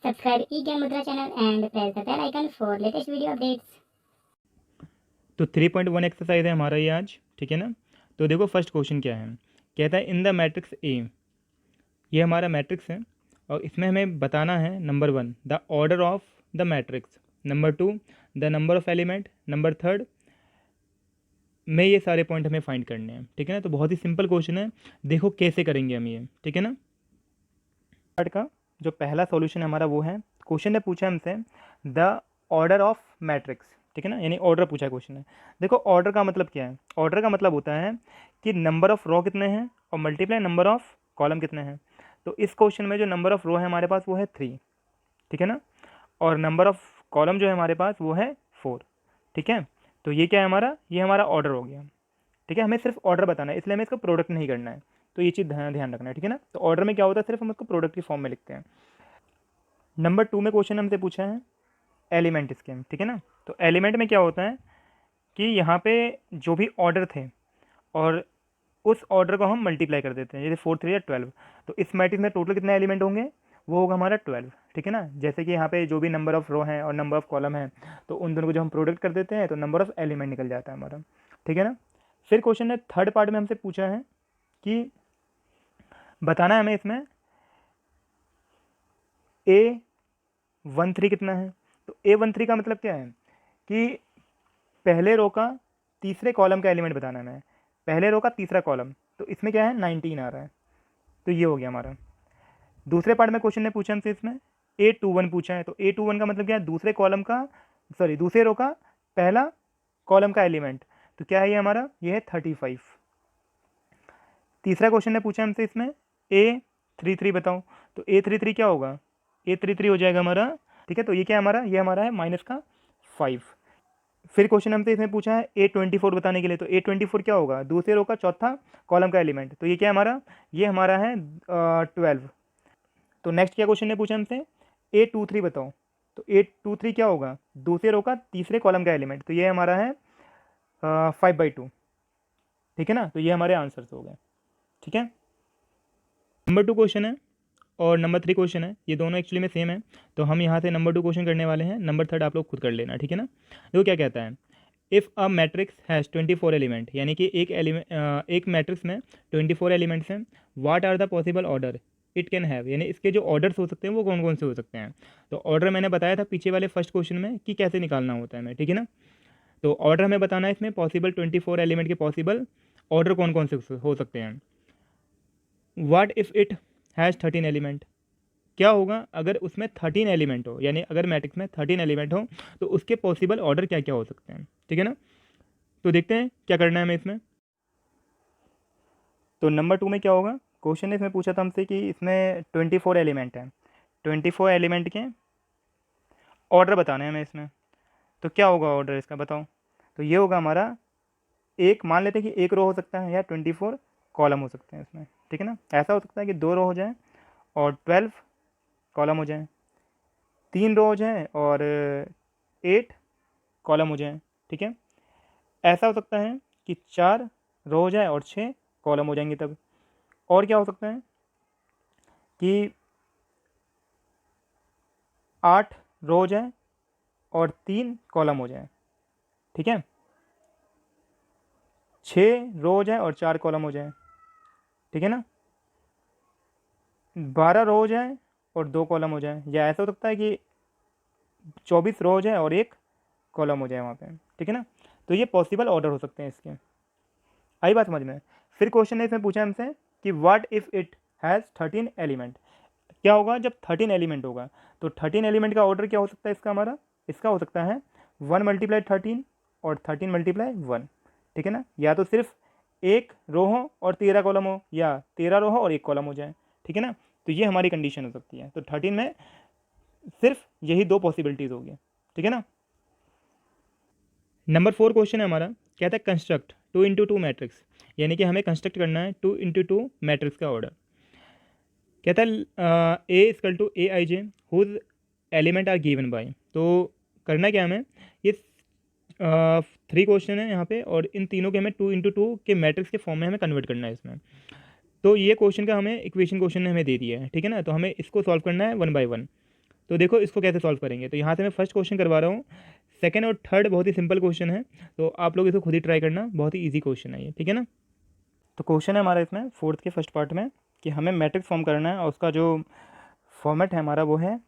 Subscribe eGyan Mudra channel and press the bell icon for latest video updates. तो 3.1 exercise है हमारा ये आज, ठीक है ना। तो देखो फर्स्ट क्वेश्चन क्या है, कहता है इन द मैट्रिक्स ए, ये हमारा मैट्रिक्स है और इसमें हमें बताना है number 1 the order of the matrix, number 2 the number of element, number 3 में ये सारे पॉइंट हमें फाइंड करने हैं, ठीक है ना। तो बहुत ही सिंपल क्वेश्चन है, देखो कैसे करेंगे हम ये, ठीक है ना। पार्ट का जो पहला सॉल्यूशन हमारा वो है, क्वेश्चन ने पूछा हमसे द ऑर्डर ऑफ मैट्रिक्स, ठीक है ना, यानी ऑर्डर पूछा क्वेश्चन है। देखो ऑर्डर का मतलब क्या है, ऑर्डर का मतलब होता है कि नंबर ऑफ रो कितने हैं और मल्टीप्लाई नंबर ऑफ कॉलम कितने हैं। तो इस क्वेश्चन में जो नंबर ऑफ रो है हमारे पास वो है 3, ठीक है ना, और नंबर ऑफ कॉलम जो है हमारे पास वो है 4, ठीक है। तो ये क्या है हमारा, ये हमारा ऑर्डर हो गया, ठीक है। हमें सिर्फ ऑर्डर बताना है, इसलिए हमें इसका प्रोडक्ट नहीं करना है, तो ये चीज़ ध्यान रखना है, ठीक है ना। तो ऑर्डर में क्या होता है, सिर्फ हम उसको प्रोडक्ट की फॉर्म में लिखते हैं। नंबर 2 में क्वेश्चन हमसे पूछा है एलिमेंट स्कीम, ठीक है ना। तो एलिमेंट में क्या होता है कि यहाँ पे जो भी ऑर्डर थे और उस ऑर्डर को हम मल्टीप्लाई कर देते हैं, जैसे 4 3 या 12। तो इस मैट्रिक्स में टोटल कितने एलिमेंट होंगे, वो होगा हमारा 12, ठीक है ना। जैसे कि यहाँ पे जो भी नंबर ऑफ रो हैं और नंबर ऑफ कॉलम है, तो उन दोनों को जो हम प्रोडक्ट कर देते हैं तो नंबर ऑफ एलिमेंट निकल जाता है हमारा, ठीक है ना। फिर क्वेश्चन ने थर्ड पार्ट में हमसे पूछा है कि बताना है हमें इसमें A13 कितना है। तो A13 का मतलब क्या है कि पहले रो का तीसरे कॉलम का एलिमेंट बताना है हमें, पहले रो का तीसरा कॉलम, तो इसमें क्या है 19 आ रहा है, तो ये हो गया हमारा। दूसरे पार्ट में क्वेश्चन ने पूछा हमसे इसमें A21 पूछा है। तो A21 का मतलब क्या है, दूसरे कॉलम का, सॉरी दूसरे रो का पहला कॉलम का एलिमेंट, तो क्या है ये हमारा, ये है 35। तीसरा क्वेश्चन ने पूछा हमसे इसमें A33 बताओ। तो A33 क्या होगा, A33 हो जाएगा हमारा, ठीक है। तो ये क्या है हमारा, ये हमारा है -5। फिर क्वेश्चन हमसे इसमें पूछा है A24 बताने के लिए। तो A24 क्या होगा, दूसरे रो का चौथा कॉलम का एलिमेंट, तो ये क्या है हमारा, ये हमारा है 12। तो नेक्स्ट क्या क्वेश्चन ने पूछा हमसे A23 बताओ। तो A23 क्या होगा, दूसरे रो का तीसरे कॉलम का एलिमेंट, तो ये हमारा है 5/2, ठीक है ना। तो ये हमारे आंसर्स हो गए, ठीक है। नंबर 2 क्वेश्चन है और नंबर 3 क्वेश्चन है, ये दोनों एक्चुअली में सेम है। तो हम यहाँ से नंबर 2 क्वेश्चन करने वाले हैं, नंबर 3 आप लोग खुद कर लेना, ठीक है ना। देखो क्या कहता है, if a matrix has 24 element, यानी कि एक मैट्रिक्स में 24 एलिमेंट्स हैं, what are the possible order it can have, यानी इसके जो ऑर्डर्स हो सकते हैं वो कौन कौन से हो सकते हैं। तो ऑर्डर मैंने बताया था पीछे वाले फर्स्ट क्वेश्चन में कि कैसे निकालना होता है हमें, ठीक है ना। तो ऑर्डर हमें बताना है इसमें पॉसिबल 24 एलिमेंट के पॉसिबल ऑर्डर कौन कौन से हो सकते हैं। What if it has 13 element, क्या होगा अगर उसमें 13 एलिमेंट हो, यानी अगर मैट्रिक्स में 13 एलिमेंट हो तो उसके पॉसिबल ऑर्डर क्या क्या हो सकते हैं, ठीक है ना। तो देखते हैं क्या करना है हमें इसमें। तो नंबर 2 में क्या होगा, क्वेश्चन ने इसमें पूछा था हमसे कि इसमें 24 एलिमेंट हैं, 24 एलिमेंट के ऑर्डर बताने हैं हमें इसमें। तो क्या होगा ऑर्डर इसका बताओ। तो ये होगा हमारा, एक मान लेते हैं कि एक रो हो सकता है या 24 कॉलम हो सकते हैं इसमें, ठीक है ना। ऐसा हो सकता है कि 2 रो हो जाए और 12 कॉलम हो जाए, 3 रो हो जाए और 8 कॉलम हो जाए, ठीक है। ऐसा हो सकता है कि 4 रो हो जाए और 6 कॉलम हो जाएंगे तब। और क्या हो सकता है कि 8 रो हो जाए और 3 कॉलम हो जाए, ठीक है। 6 रो हो जाए और 4 कॉलम हो जाए, ठीक है ना। 12 रो हो जाए और 2 कॉलम हो जाए, या ऐसा हो सकता है कि 24 रो हो जाए और 1 कॉलम हो जाए वहाँ पे, ठीक है ना। तो ये पॉसिबल ऑर्डर हो सकते हैं इसके, आई बात समझ में। फिर क्वेश्चन ने इसमें पूछा हमसे कि what if it has 13 element, क्या होगा जब 13 एलिमेंट होगा। तो 13 एलिमेंट का ऑर्डर क्या हो सकता है इसका हमारा, इसका हो सकता है 1 × 13 और 13 × 1, ठीक है ना। या तो सिर्फ एक रो हो और 13 कॉलम हो, या 13 रो हो और 1 कॉलम हो जाए, ठीक है ना। तो ये हमारी कंडीशन हो सकती है। तो 13 में सिर्फ यही 2 पॉसिबिलिटीज़ होगी, ठीक है ना। नंबर 4 क्वेश्चन है हमारा, कहता है कंस्ट्रक्ट 2 × 2 मैट्रिक्स, यानी कि हमें कंस्ट्रक्ट करना है 2 × 2 मैट्रिक्स का ऑर्डर। कहता है A=AI j whose element are given by. तो करना क्या हमें, ये 3 क्वेश्चन है यहाँ पे और इन तीनों के हमें 2 × 2 के मैट्रिक्स के फॉर्म में हमें कन्वर्ट करना है इसमें। तो ये क्वेश्चन का हमें इक्वेशन क्वेश्चन ने हमें दे दिया है, ठीक है ना। तो हमें इसको सॉल्व करना है 1 by 1। तो देखो इसको कैसे सॉल्व करेंगे। तो यहाँ से मैं फर्स्ट क्वेश्चन करवा रहा हूँ, सेकंड और थर्ड बहुत ही सिंपल क्वेश्चन है, तो आप लोग इसको खुद ही ट्राई करना, बहुत ही ईजी क्वेश्चन है ये, ठीक है ना। तो क्वेश्चन है हमारा इसमें फोर्थ के फर्स्ट पार्ट में कि हमें मैट्रिक्स फॉर्म करना है और उसका जो फॉर्मेट है हमारा वो है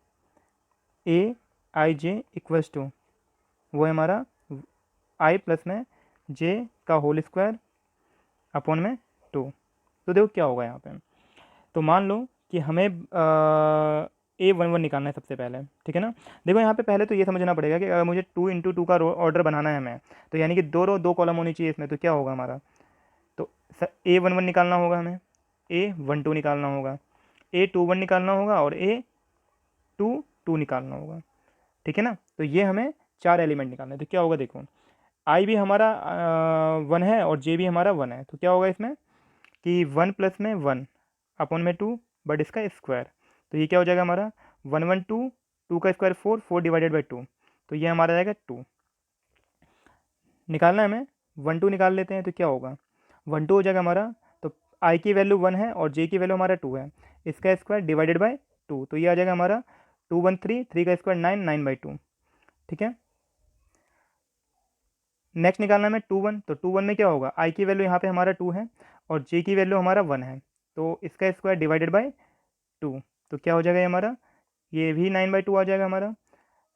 ए आई जे इक्वल्स टू, वो है हमारा आई प्लस में जे का होल स्क्वायर अपॉन में 2। तो देखो क्या होगा यहाँ पे। तो मान लो कि हमें A11 निकालना है सबसे पहले, ठीक है ना। देखो यहाँ पे पहले तो ये समझना पड़ेगा कि अगर मुझे 2 × 2 का ऑर्डर बनाना है हमें, तो यानी कि 2 कॉलम होनी चाहिए इसमें। तो क्या होगा हमारा, तो A11 निकालना होगा, हमें A12 निकालना होगा, A21 निकालना होगा और A22 निकालना होगा, ठीक है ना। तो ये हमें 4 एलिमेंट निकालना है। तो क्या होगा देखो, आई भी हमारा 1 है और जे भी हमारा 1 है। तो क्या होगा इसमें कि 1 प्लस में 1 अपॉन में 2 बट इसका स्क्वायर। तो ये क्या हो जाएगा हमारा 1 1 2, 2 का स्क्वायर 4, 4 डिवाइडेड बाई 2। तो ये हमारा जाएगा 2। निकालना है हमें 1 2 निकाल लेते हैं। तो क्या होगा 1 2 हो जाएगा हमारा। तो आई की वैल्यू 1 है और जे की वैल्यू हमारा 2 है, इसका स्क्वायर डिवाइडेड बाई 2। तो ये आ जाएगा हमारा 2 1 3, 3 का स्क्वायर 9, 9 बाई 2, ठीक है। नेक्स्ट निकालना है हमें 2 1। तो 2 1 में क्या होगा, आई की वैल्यू यहाँ पे हमारा 2 है और जे की वैल्यू हमारा 1 है, तो इसका स्क्वायर डिवाइडेड बाई 2। तो क्या हो जाएगा ये हमारा, ये भी 9 बाई 2 आ जाएगा हमारा।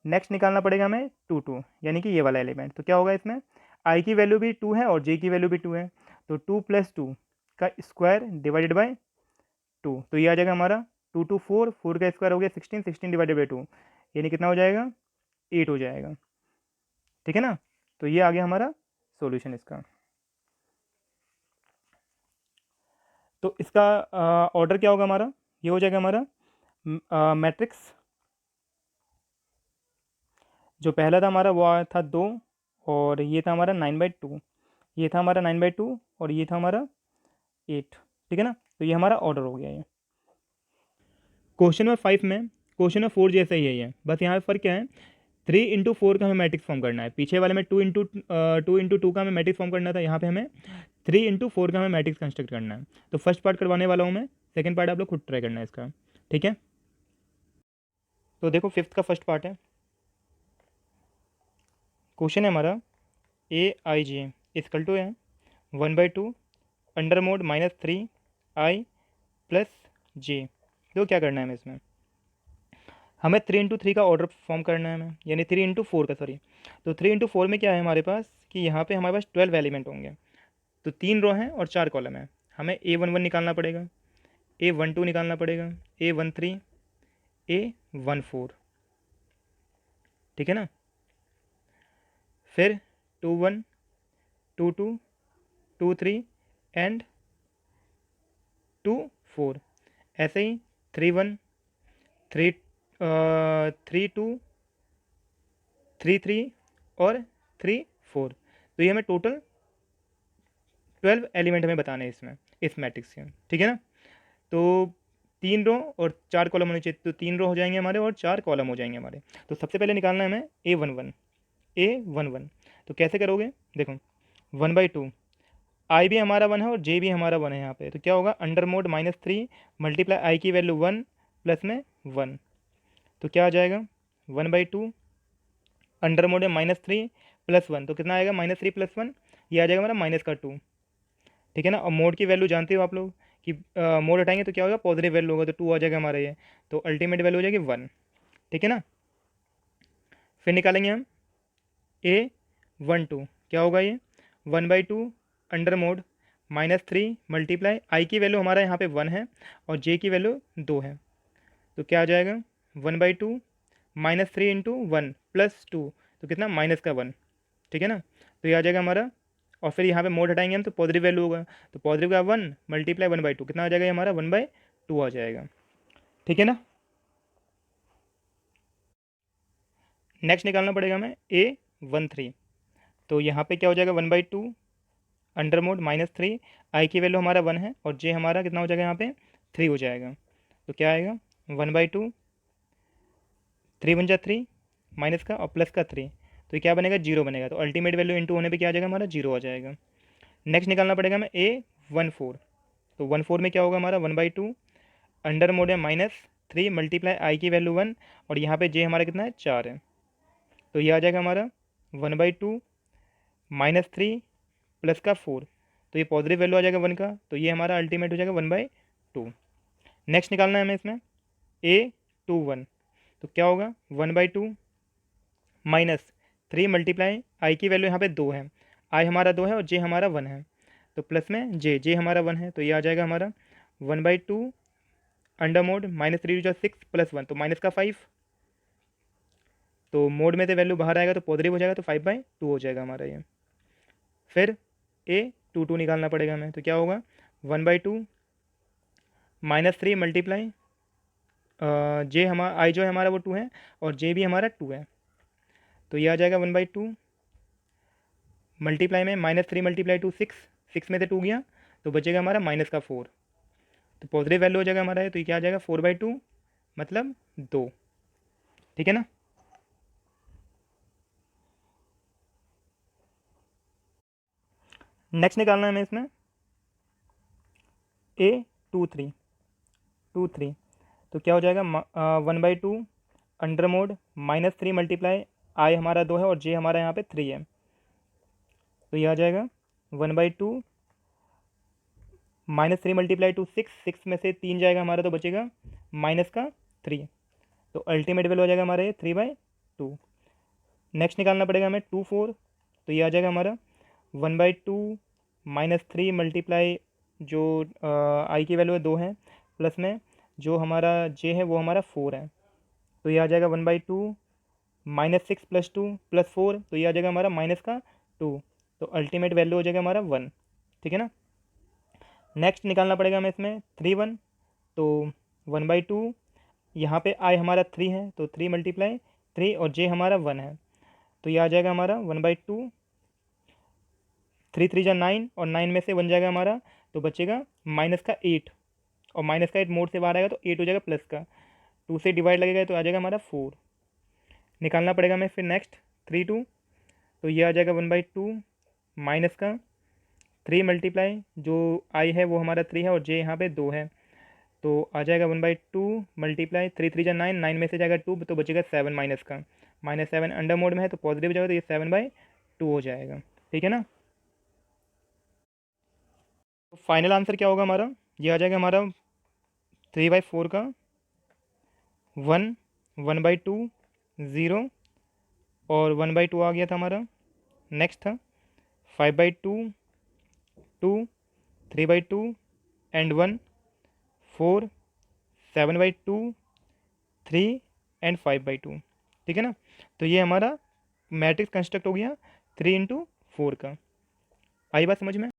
नेक्स्ट निकालना पड़ेगा हमें 2 2, यानी कि ये वाला एलिमेंट। तो क्या होगा इसमें, आई की वैल्यू भी 2 है और जे की वैल्यू भी 2 है, तो 2 + 2 का स्क्वायर डिवाइडेड बाई 2। तो ये आ जाएगा हमारा 2 2 4, 4 का स्क्वायर हो गया 16, 16 डिवाइडेड बाई 2, यानी कितना हो जाएगा 8 हो जाएगा, ठीक है ना। तो ये आ गया हमारा सॉल्यूशन इसका। तो इसका ऑर्डर क्या होगा हमारा, ये हो जाएगा हमारा मैट्रिक्स। जो पहला था हमारा वो आया था 2 और ये था हमारा 9/2, ये था हमारा 9/2 और ये था हमारा 8, ठीक है ना। तो ये हमारा ऑर्डर हो गया। ये क्वेश्चन नंबर 5 में क्वेश्चन नंबर 4 जैसा ही है, बस यहाँ पे फ़र्क क्या है, 3 × 4 का हमें मैट्रिक्स फॉर्म करना है। पीछे वाले में 2 × 2 का हमें मैट्रिक्स फॉर्म करना था, यहाँ पे हमें 3 × 4 का हमें मैट्रिक्स कंस्ट्रक्ट करना है। तो फर्स्ट पार्ट करवाने वाला हूँ मैं, सेकंड पार्ट आप लोग खुद ट्राई करना है इसका, ठीक है। तो देखो फिफ्थ का फर्स्ट पार्ट है, क्वेश्चन है हमारा ए आई जे इक्वल टू है 1/2 अंडर मोड -3 आई प्लस जे। तो क्या करना है हमें इसमें, हमें 3 × 3 का ऑर्डर फॉर्म करना है हमें, यानी 3 × 4 का, सॉरी। तो 3 × 4 में क्या है हमारे पास कि यहाँ पे हमारे पास 12 एलिमेंट होंगे। तो 3 रो हैं और 4 कॉलम है। हमें A11 निकालना पड़ेगा, A12 निकालना पड़ेगा, A13, A14, ठीक है ना। फिर 2 1, 2 2, 2 3 एंड 2 4, ऐसे ही 3 1, 3 3 2, 3 3 और 3 4। तो ये हमें टोटल 12 एलिमेंट हमें बताने हैं इसमें, इस मैट्रिक्स के, ठीक है ना। तो 3 रो और 4 कॉलम होने चाहिए, तो 3 रो हो जाएंगे हमारे और 4 कॉलम हो जाएंगे हमारे। तो सबसे पहले निकालना है हमें A11। तो कैसे करोगे, देखो 1/2, आई भी हमारा 1 है और जे भी हमारा 1 है यहाँ पे। तो क्या होगा अंडर मोड -3 मल्टीप्लाई आई की वैल्यू 1 प्लस में 1। तो क्या आ जाएगा 1/2 अंडर मोड में -3 + 1, तो कितना आएगा -3 + 1, ये आ जाएगा हमारा -2, ठीक है ना। और मोड की वैल्यू जानते हो आप लोग कि मोड हटाएंगे तो क्या होगा पॉजिटिव वैल्यू होगा, तो 2 आ जाएगा हमारा ये। तो अल्टीमेट वैल्यू हो जाएगी 1, ठीक है ना। फिर निकालेंगे हम A12, क्या होगा ये 1/2 अंडर मोड -3 मल्टीप्लाई आई की वैल्यू हमारा यहाँ पे 1 है और जे की वैल्यू 2 है। तो क्या आ जाएगा 1/2 -3 × 1 + 2, तो कितना -1, ठीक है ना। तो ये आ जाएगा हमारा, और फिर यहाँ पे मोड हटाएंगे हम तो पॉजिटिव वैल्यू होगा, तो पॉजिटिव का 1 मल्टीप्लाई 1/2, कितना आ जाएगा ये हमारा 1/2 आ जाएगा, ठीक है ना। नेक्स्ट निकालना पड़ेगा हमें A13। तो यहाँ पे क्या हो जाएगा 1/2 अंडर मोड -3, आई की वैल्यू हमारा 1 है और जे हमारा कितना हो जाएगा यहाँ पे 3 हो जाएगा। तो क्या आएगा 1/2, 3 × 3 माइनस का और प्लस का 3, तो ये क्या बनेगा 0 बनेगा। तो अल्टीमेट वैल्यू इंटू होने पे क्या आ जाएगा हमारा 0 आ जाएगा। नेक्स्ट निकालना पड़ेगा हमें A14। तो 14 में क्या होगा हमारा 1/2 अंडर मोड है 3 मल्टीप्लाई आई की वैल्यू 1 और यहाँ पे जे हमारा कितना है 4 है, तो ये आ जाएगा हमारा 1/2 -3 प्लस का 4, तो ये पॉजिटिव वैल्यू आ जाएगा 1 का, तो ये हमारा अल्टीमेट हो जाएगा 1/2। नेक्स्ट निकालना है हमें इसमें A21, तो क्या होगा 1/2 -3 मल्टीप्लाई आई की वैल्यू यहाँ पे 2 है, आई हमारा 2 है और जे हमारा 1 है, तो प्लस में जे हमारा 1 है, तो ये आ जाएगा हमारा 1/2 अंडर मोड -3 जो 6 + 1 तो माइनस का 5, तो मोड में से वैल्यू बाहर आएगा तो पॉजिटिव हो जाएगा, तो 5/2 हो जाएगा हमारा ये। फिर A22 निकालना पड़ेगा हमें, तो क्या होगा 1/2 -3 मल्टीप्लाई जे हमारा आई जो है हमारा वो 2 है और जे भी हमारा 2 है, तो ये आ जाएगा 1/2 मल्टीप्लाई में -3 × 2 6, 6 में से 2 गया तो बचेगा हमारा माइनस का 4, तो पॉजिटिव वैल्यू हो जाएगा हमारा ये, तो ये क्या आ जाएगा 4/2 मतलब 2, ठीक है ना। नेक्स्ट निकालना है हमें इसमें A23, तो क्या हो जाएगा 1/2 अंडर मोड -3 मल्टीप्लाई आई हमारा 2 है और जे हमारा यहाँ पे 3 है, तो ये आ जाएगा 1/2 -3 × 2 6, 6 में से 3 जाएगा हमारा तो बचेगा माइनस का 3, तो अल्टीमेट वैल्यू हो जाएगा हमारा ये 3/2। नेक्स्ट निकालना पड़ेगा हमें 24, तो ये आ जाएगा हमारा 1/2 -3 मल्टीप्लाई जो आई की वैल्यू है 2 है प्लस में जो हमारा जे है वो हमारा 4 है, तो ये आ जाएगा 1/2 -6 + 2 + 4, तो ये आ जाएगा हमारा माइनस का 2, तो अल्टीमेट वैल्यू हो जाएगा हमारा 1, ठीक है ना। नेक्स्ट निकालना पड़ेगा हमें इसमें 3/1, तो 1/2 यहाँ पे आई हमारा 3 है तो 3 × 3 और जे हमारा 1 है, तो ये आ जाएगा हमारा 1/2 3 3 जा 9 और 9 में से 1 जाएगा हमारा तो बचेगा माइनस का 8, और माइनस का 8 मोड से बाहर आएगा तो 8 हो जाएगा प्लस का 2 से डिवाइड लगेगा तो आ जाएगा हमारा 4। निकालना पड़ेगा हमें फिर नेक्स्ट 3/2, तो ये आ जाएगा 1/2 माइनस का 3 मल्टीप्लाई जो आई है वो हमारा 3 है और जे यहाँ पे 2 है, तो आ जाएगा 1/2 मल्टीप्लाई 3 3 जा 9, 9 में से जाएगा 2 तो बचेगा 7 माइनस का -7 अंडर मोड में है तो पॉजिटिव जाएगा तो ये 7/2 हो जाएगा, ठीक है ना। तो फाइनल आंसर क्या होगा हमारा, ये आ जाएगा हमारा 3/4 का 1 1/2 0 और 1/2 आ गया था हमारा। नेक्स्ट था 5/2 2 3/2 एंड 1 4 7/2 3 एंड 5/2, ठीक है ना। तो ये हमारा मैट्रिक्स कंस्ट्रक्ट हो गया 3 × 4 का। आई बात समझ में।